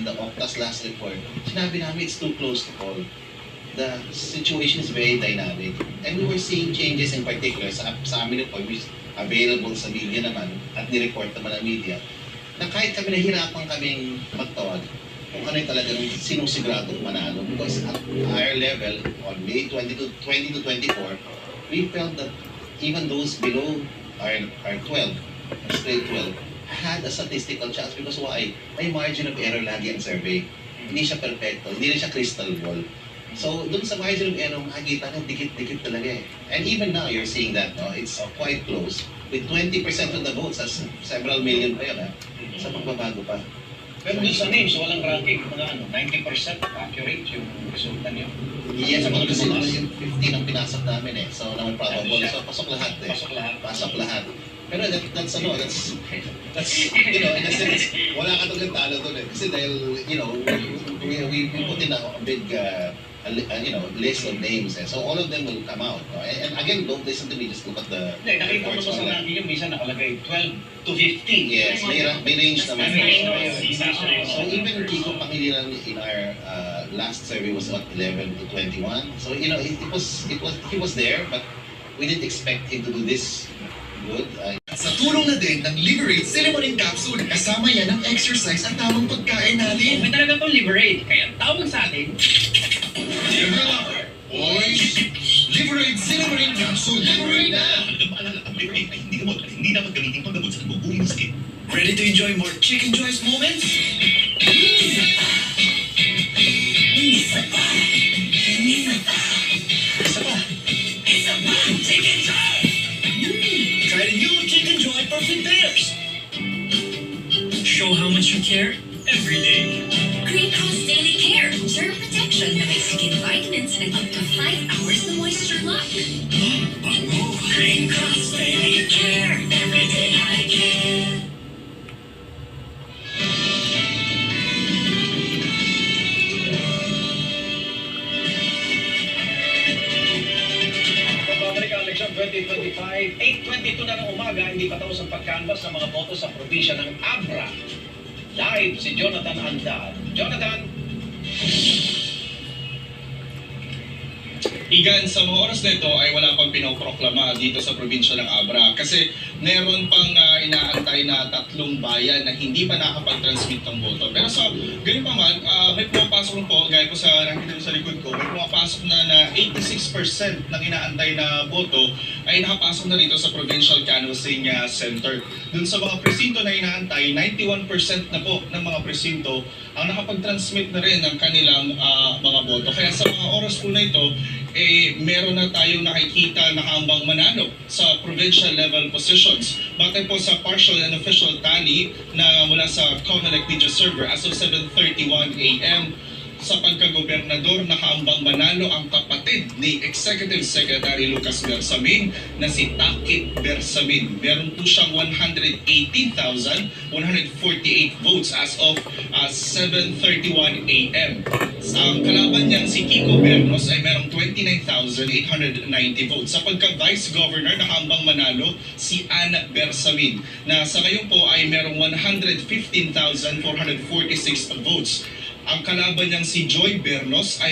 the Octa's last report, sinabi namin it's too close to call. The situation is very dynamic. And we were seeing changes in particular sa amin po, which available sa media naman, at ni-report naman ng media, na kahit kami nahirapan kaming magtawag kung ano yung talagang sinusigradong manalo. Because at higher level, on May 20 to 24, we felt that even those below our 12, grade 12, had a statistical chance because why? May margin of error lagi ang survey. Hindi siya perfecto, hindi rin siya crystal ball. So, dun sa margin of error, makikita nyo, dikit-dikit talaga eh. And even now, you're seeing that, no? It's quite close. With 20% of the votes, that's several million pa yun, ha? Sa pagbabago pa. Pero dun sa names, walang ranking, mga 90% accurate yung resulta niyo. Yes, kasi naman yung 15 ang pinasok namin eh. So, naman probable. So, pasok lahat eh. Pasok lahat. Pero that's you know, in a sense, wala ka talagang talo doon eh. Kasi dahil, you know, we put in a big, list of names eh. So all of them will come out. No? And again, don't listen to me, just look at the nakita mo sa ranking yung minsan nakalagay 12 to 15. Yes, may range naman. So even Kiko Pangilinan in our last survey was what, 11 to 21. So you know, he was there, but we didn't expect him to do this good. Sa tulong na din ng Liberate Cinnamon Capsule, kasama yan ang exercise at tamang pagkain natin. May talaga itong Liberate, kaya tawag sa atin. Liver lover, boys! Liberate Cinnamon Capsule, Liberate na! Paalala, ang Liberate ay hindi dapat gamitin pagdabot sa nagbubuhay ng sakit. Ready to enjoy more Chicken Joy's moments? Chicken Joy! Try the new Chicken Joy Perfect Pairs! Show how much you care every day. Green Cross Daily Care. Germ protection na may skin vitamins and up to 5 hours na moisture lock. Green Cross Daily Care. Every day I care. Pagbabalik ang eleksyon 2025, 8:22 na ng umaga, hindi pa tapos ang pagkanvas ng mga boto sa probinsya ng Abra. Live si Jonathan Andal. Jonathan! Igan, sa mga oras na ito ay wala pang pinoproklama dito sa probinsya ng Abra kasi meron pang inaantay na 3 bayan na hindi pa nakapag-transmit ng boto. Pero sa ganun pa man, may pumapasok po, gaya po sa nakikita sa likod ko, may pumapasok na 86% ng inaantay na boto ay nakapasok na dito sa Provincial Canvassing Center. Dun sa mga presinto na inaantay, 91% na po ng mga presinto ang nakapag-transmit na rin ng kanilang mga boto. Kaya sa mga oras po na ito, meron na tayong nakikita nakaambang manalo sa provincial level positions. Batay po sa partial and official tally na mula sa COMELEC media server as of 7:31 a.m. sa pagkagobernador, nakaambang manalo ang kapatid ni Executive Secretary Lucas Bersamin na si Takit Bersamin. Meron po siyang 118,148 votes as of 7:31 a.m. Ang kalaban niyang si Kiko Bernos ay merong 29,890 votes. Sa pagka-Vice Governor, nakaambang manalo si Ana Bersamin na sa ngayon po ay merong 115,446 votes. Ang kalaban niyang si Joy Bernos ay